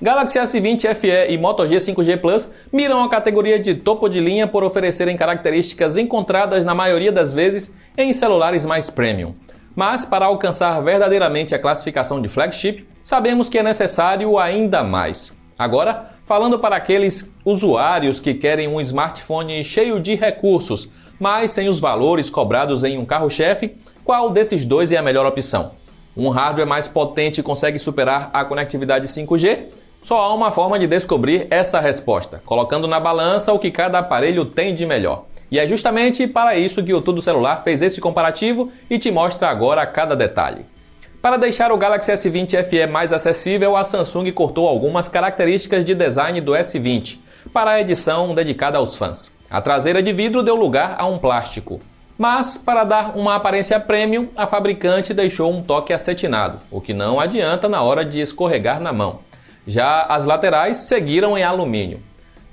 Galaxy S20 FE e Moto G 5G Plus miram a categoria de topo de linha por oferecerem características encontradas na maioria das vezes em celulares mais premium. Mas para alcançar verdadeiramente a classificação de flagship, sabemos que é necessário ainda mais. Agora, falando para aqueles usuários que querem um smartphone cheio de recursos, mas sem os valores cobrados em um carro-chefe, qual desses dois é a melhor opção? Um hardware mais potente consegue superar a conectividade 5G? Só há uma forma de descobrir essa resposta, colocando na balança o que cada aparelho tem de melhor. E é justamente para isso que o Tudo Celular fez esse comparativo e te mostra agora cada detalhe. Para deixar o Galaxy S20 FE mais acessível, a Samsung cortou algumas características de design do S20 para a edição dedicada aos fãs. A traseira de vidro deu lugar a um plástico. Mas, para dar uma aparência premium, a fabricante deixou um toque acetinado, o que não adianta na hora de escorregar na mão. Já as laterais seguiram em alumínio.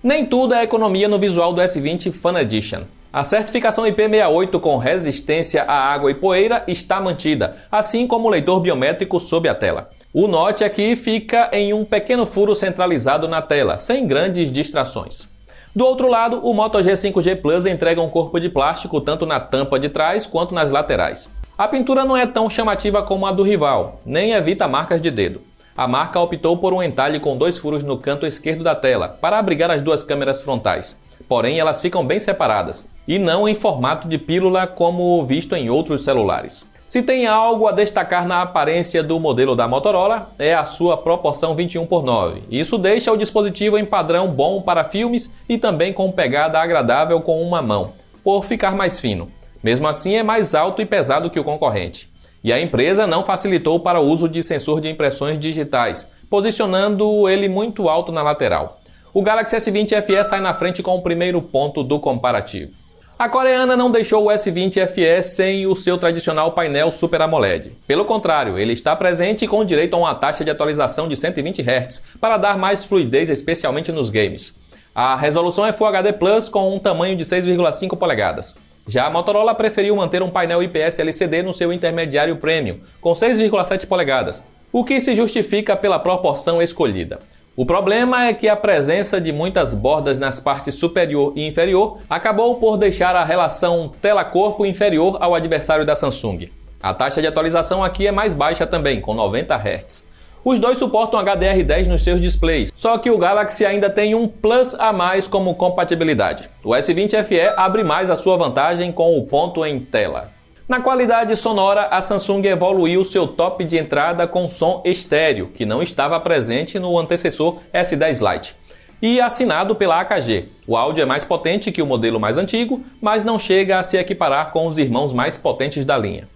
Nem tudo é economia no visual do S20 Fan Edition. A certificação IP68 com resistência à água e poeira está mantida, assim como o leitor biométrico sob a tela. O Note aqui fica em um pequeno furo centralizado na tela, sem grandes distrações. Do outro lado, o Moto G 5G Plus entrega um corpo de plástico tanto na tampa de trás quanto nas laterais. A pintura não é tão chamativa como a do rival, nem evita marcas de dedo. A marca optou por um entalhe com 2 furos no canto esquerdo da tela, para abrigar as duas câmeras frontais. Porém, elas ficam bem separadas, e não em formato de pílula como visto em outros celulares. Se tem algo a destacar na aparência do modelo da Motorola, é a sua proporção 21:9. Isso deixa o dispositivo em padrão bom para filmes e também com pegada agradável com uma mão, por ficar mais fino. Mesmo assim, é mais alto e pesado que o concorrente. E a empresa não facilitou para o uso de sensor de impressões digitais, posicionando ele muito alto na lateral. O Galaxy S20 FE sai na frente com o primeiro ponto do comparativo. A coreana não deixou o S20 FE sem o seu tradicional painel Super AMOLED. Pelo contrário, ele está presente com direito a uma taxa de atualização de 120 Hz para dar mais fluidez, especialmente nos games. A resolução é Full HD Plus com um tamanho de 6,5 polegadas. Já a Motorola preferiu manter um painel IPS LCD no seu intermediário Premium, com 6,7 polegadas, o que se justifica pela proporção escolhida. O problema é que a presença de muitas bordas nas partes superior e inferior acabou por deixar a relação tela-corpo inferior ao adversário da Samsung. A taxa de atualização aqui é mais baixa também, com 90 Hz. Os dois suportam HDR10 nos seus displays, só que o Galaxy ainda tem um plus a mais como compatibilidade. O S20 FE abre mais a sua vantagem com o ponto em tela. Na qualidade sonora, a Samsung evoluiu seu top de entrada com som estéreo, que não estava presente no antecessor S10 Lite, e assinado pela AKG. O áudio é mais potente que o modelo mais antigo, mas não chega a se equiparar com os irmãos mais potentes da linha.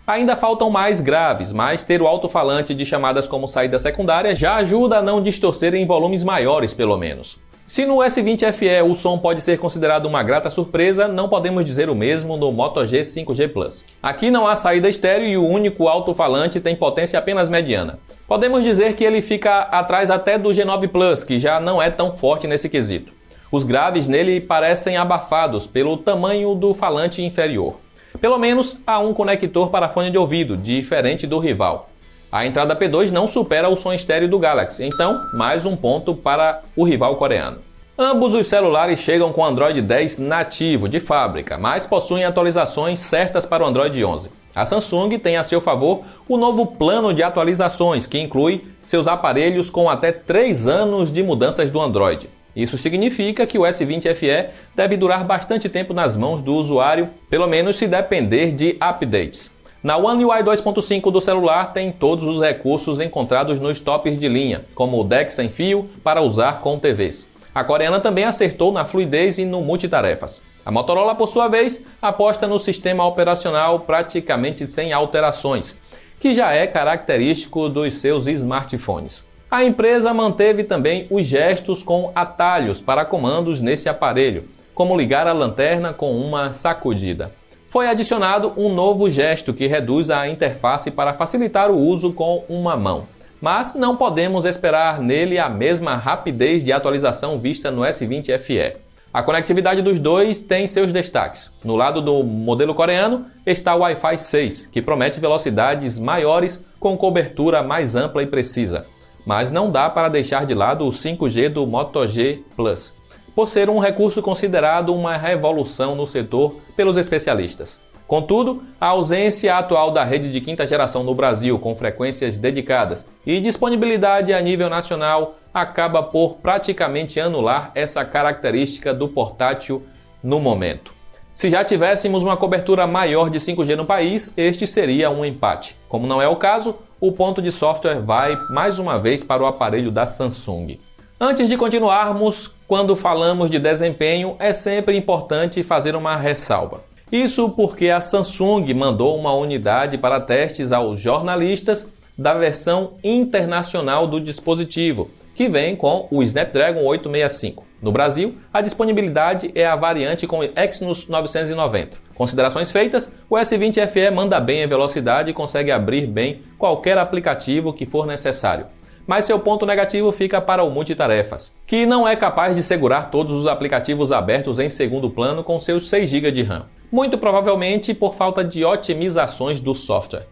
Ainda faltam mais graves, mas ter o alto-falante de chamadas como saída secundária já ajuda a não distorcer em volumes maiores, pelo menos. Se no S20 FE o som pode ser considerado uma grata surpresa, não podemos dizer o mesmo no Moto G 5G Plus. Aqui não há saída estéreo e o único alto-falante tem potência apenas mediana. Podemos dizer que ele fica atrás até do G9 Plus, que já não é tão forte nesse quesito. Os graves nele parecem abafados pelo tamanho do falante inferior. Pelo menos há um conector para fone de ouvido, diferente do rival. A entrada P2 não supera o som estéreo do Galaxy, então mais um ponto para o rival coreano. Ambos os celulares chegam com Android 10 nativo de fábrica, mas possuem atualizações certas para o Android 11. A Samsung tem a seu favor o novo plano de atualizações, que inclui seus aparelhos com até 3 anos de mudanças do Android. Isso significa que o S20 FE deve durar bastante tempo nas mãos do usuário, pelo menos se depender de updates. Na One UI 2.5 do celular tem todos os recursos encontrados nos tops de linha, como o DeX sem fio para usar com TVs. A coreana também acertou na fluidez e no multitarefas. A Motorola, por sua vez, aposta no sistema operacional praticamente sem alterações, que já é característico dos seus smartphones. A empresa manteve também os gestos com atalhos para comandos nesse aparelho, como ligar a lanterna com uma sacudida. Foi adicionado um novo gesto que reduz a interface para facilitar o uso com uma mão. Mas não podemos esperar nele a mesma rapidez de atualização vista no S20 FE. A conectividade dos dois tem seus destaques. No lado do modelo coreano está o Wi-Fi 6, que promete velocidades maiores com cobertura mais ampla e precisa. mas não dá para deixar de lado o 5G do Moto G Plus, por ser um recurso considerado uma revolução no setor pelos especialistas. Contudo, a ausência atual da rede de quinta geração no Brasil, com frequências dedicadas e disponibilidade a nível nacional, acaba por praticamente anular essa característica do portátil no momento. Se já tivéssemos uma cobertura maior de 5G no país, este seria um empate. Como não é o caso, o ponto de software vai mais uma vez para o aparelho da Samsung. Antes de continuarmos, quando falamos de desempenho, é sempre importante fazer uma ressalva. Isso porque a Samsung mandou uma unidade para testes aos jornalistas da versão internacional do dispositivo, que vem com o Snapdragon 865. No Brasil, a disponibilidade é a variante com Exynos 990. Considerações feitas, o S20 FE manda bem em velocidade e consegue abrir bem qualquer aplicativo que for necessário. Mas seu ponto negativo fica para o multitarefas, que não é capaz de segurar todos os aplicativos abertos em segundo plano com seus 6 GB de RAM, muito provavelmente por falta de otimizações do software.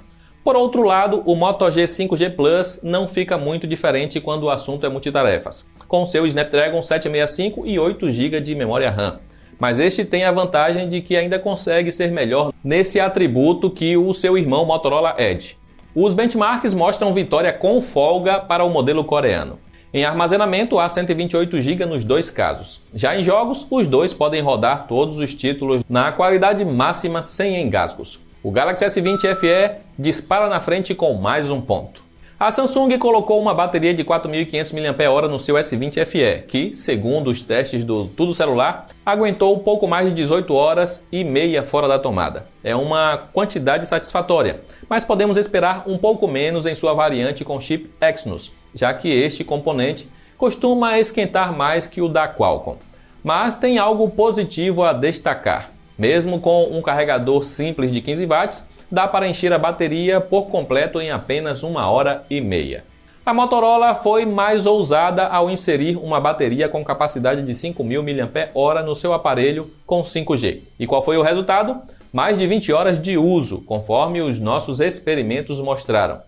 Por outro lado, o Moto G 5G Plus não fica muito diferente quando o assunto é multitarefas, com seu Snapdragon 765 e 8 GB de memória RAM. Mas este tem a vantagem de que ainda consegue ser melhor nesse atributo que o seu irmão Motorola Edge. Os benchmarks mostram vitória com folga para o modelo coreano. Em armazenamento, há 128 GB nos dois casos. Já em jogos, os dois podem rodar todos os títulos na qualidade máxima sem engasgos. O Galaxy S20 FE dispara na frente com mais um ponto. A Samsung colocou uma bateria de 4.500 mAh no seu S20 FE, que, segundo os testes do Tudo Celular, aguentou pouco mais de 18 horas e meia fora da tomada. É uma quantidade satisfatória, mas podemos esperar um pouco menos em sua variante com chip Exynos, já que este componente costuma esquentar mais que o da Qualcomm. Mas tem algo positivo a destacar. Mesmo com um carregador simples de 15 watts, dá para encher a bateria por completo em apenas 1 hora e meia. A Motorola foi mais ousada ao inserir uma bateria com capacidade de 5.000 mAh no seu aparelho com 5G. E qual foi o resultado? Mais de 20 horas de uso, conforme os nossos experimentos mostraram.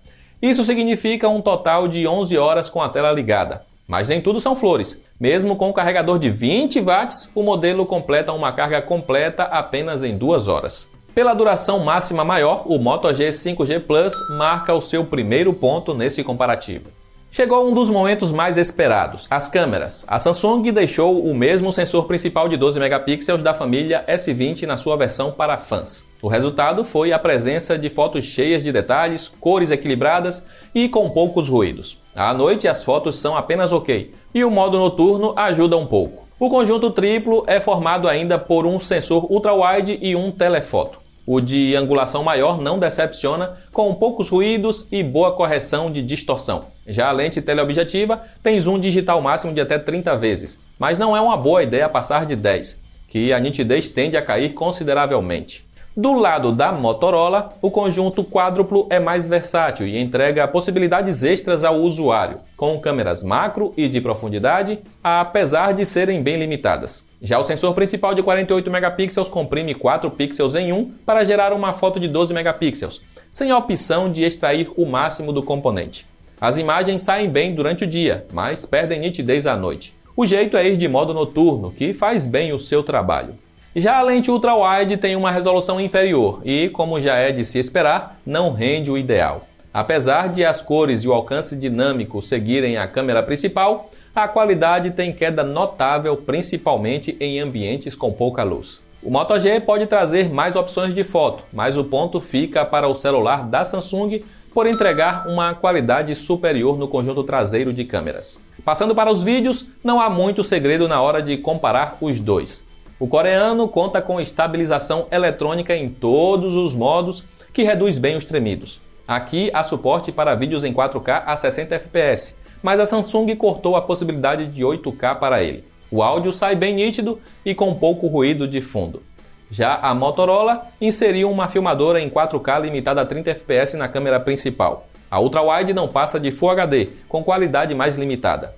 Isso significa um total de 11 horas com a tela ligada. Mas nem tudo são flores. Mesmo com o carregador de 20 watts, o modelo completa uma carga completa apenas em 2 horas. Pela duração máxima maior, o Moto G 5G Plus marca o seu primeiro ponto nesse comparativo. Chegou um dos momentos mais esperados, as câmeras. A Samsung deixou o mesmo sensor principal de 12 megapixels da família S20 na sua versão para fãs. O resultado foi a presença de fotos cheias de detalhes, cores equilibradas e com poucos ruídos. À noite as fotos são apenas ok, e o modo noturno ajuda um pouco. O conjunto triplo é formado ainda por um sensor ultra-wide e um telefoto. O de angulação maior não decepciona, com poucos ruídos e boa correção de distorção. Já a lente teleobjetiva tem zoom digital máximo de até 30 vezes, mas não é uma boa ideia passar de 10, que a nitidez tende a cair consideravelmente. Do lado da Motorola, o conjunto quádruplo é mais versátil e entrega possibilidades extras ao usuário, com câmeras macro e de profundidade, apesar de serem bem limitadas. Já o sensor principal de 48 megapixels comprime 4 pixels em 1 para gerar uma foto de 12 megapixels, sem a opção de extrair o máximo do componente. As imagens saem bem durante o dia, mas perdem nitidez à noite. O jeito é ir de modo noturno, que faz bem o seu trabalho. Já a lente ultra-wide tem uma resolução inferior e, como já é de se esperar, não rende o ideal. Apesar de as cores e o alcance dinâmico seguirem a câmera principal, a qualidade tem queda notável, principalmente em ambientes com pouca luz. O Moto G pode trazer mais opções de foto, mas o ponto fica para o celular da Samsung por entregar uma qualidade superior no conjunto traseiro de câmeras. Passando para os vídeos, não há muito segredo na hora de comparar os dois. O coreano conta com estabilização eletrônica em todos os modos, que reduz bem os tremidos. Aqui há suporte para vídeos em 4K a 60 fps, mas a Samsung cortou a possibilidade de 8K para ele. O áudio sai bem nítido e com pouco ruído de fundo. Já a Motorola inseriu uma filmadora em 4K limitada a 30 fps na câmera principal. A ultra-wide não passa de Full HD, com qualidade mais limitada.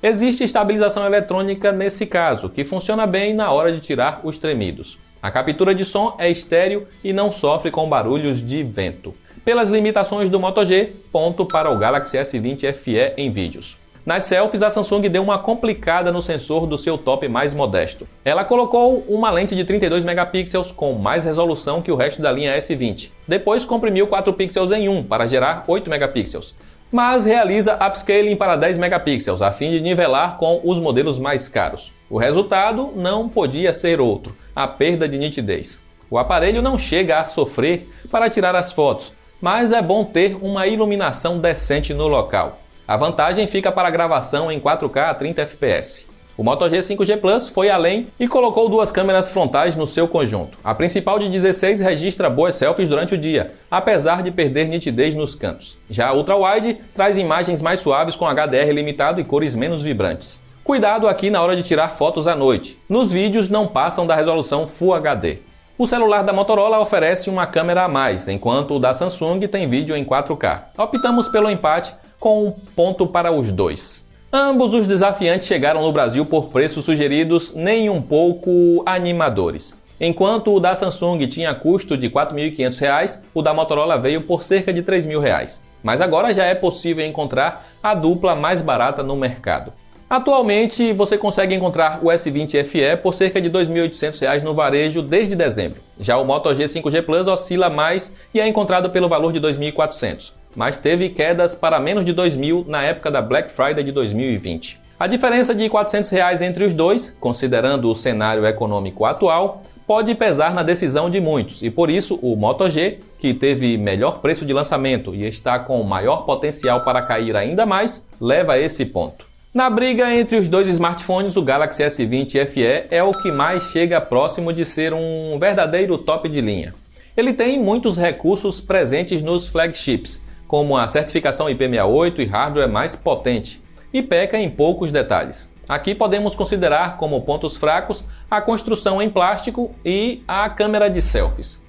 Existe estabilização eletrônica nesse caso, que funciona bem na hora de tirar os tremidos. A captura de som é estéreo e não sofre com barulhos de vento. Pelas limitações do Moto G, ponto para o Galaxy S20 FE em vídeos. Nas selfies, a Samsung deu uma complicada no sensor do seu top mais modesto. Ela colocou uma lente de 32 megapixels com mais resolução que o resto da linha S20. Depois comprimiu 4 pixels em 1 para gerar 8 megapixels. Mas realiza upscaling para 10 megapixels a fim de nivelar com os modelos mais caros. O resultado não podia ser outro, a perda de nitidez. O aparelho não chega a sofrer para tirar as fotos, mas é bom ter uma iluminação decente no local. A vantagem fica para a gravação em 4K a 30 fps. O Moto G 5G Plus foi além e colocou duas câmeras frontais no seu conjunto. A principal de 16 registra boas selfies durante o dia, apesar de perder nitidez nos cantos. Já a ultra-wide traz imagens mais suaves com HDR limitado e cores menos vibrantes. Cuidado aqui na hora de tirar fotos à noite. Nos vídeos não passam da resolução Full HD. O celular da Motorola oferece uma câmera a mais, enquanto o da Samsung tem vídeo em 4K. Optamos pelo empate com um ponto para os dois. Ambos os desafiantes chegaram no Brasil por preços sugeridos nem um pouco animadores. Enquanto o da Samsung tinha custo de R$ 4.500, o da Motorola veio por cerca de R$ 3.000. Mas agora já é possível encontrar a dupla mais barata no mercado. Atualmente, você consegue encontrar o S20 FE por cerca de R$ 2.800 no varejo desde dezembro. Já o Moto G 5G Plus oscila mais e é encontrado pelo valor de R$ 2.400. Mas teve quedas para menos de 2.000 na época da Black Friday de 2020. A diferença de R$ 400 entre os dois, considerando o cenário econômico atual, pode pesar na decisão de muitos, e por isso o Moto G, que teve melhor preço de lançamento e está com maior potencial para cair ainda mais, leva esse ponto. Na briga entre os dois smartphones, o Galaxy S20 FE é o que mais chega próximo de ser um verdadeiro top de linha. Ele tem muitos recursos presentes nos flagships, como a certificação IP68 e hardware mais potente, e peca em poucos detalhes. Aqui podemos considerar como pontos fracos a construção em plástico e a câmera de selfies.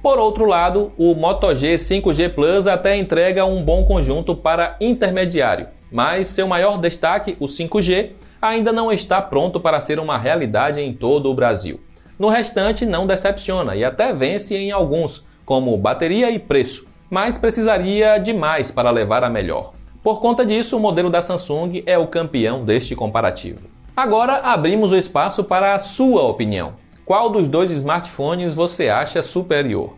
Por outro lado, o Moto G 5G Plus até entrega um bom conjunto para intermediário, mas seu maior destaque, o 5G, ainda não está pronto para ser uma realidade em todo o Brasil. No restante não decepciona e até vence em alguns, como bateria e preço, mas precisaria de mais para levar a melhor. Por conta disso, o modelo da Samsung é o campeão deste comparativo. Agora abrimos o espaço para a sua opinião. Qual dos dois smartphones você acha superior?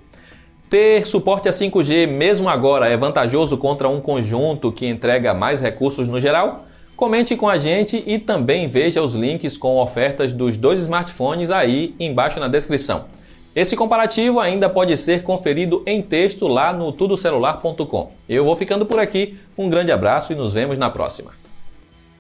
Ter suporte a 5G mesmo agora é vantajoso contra um conjunto que entrega mais recursos no geral? Comente com a gente e também veja os links com ofertas dos dois smartphones aí embaixo na descrição. Esse comparativo ainda pode ser conferido em texto lá no tudocelular.com. Eu vou ficando por aqui, um grande abraço e nos vemos na próxima.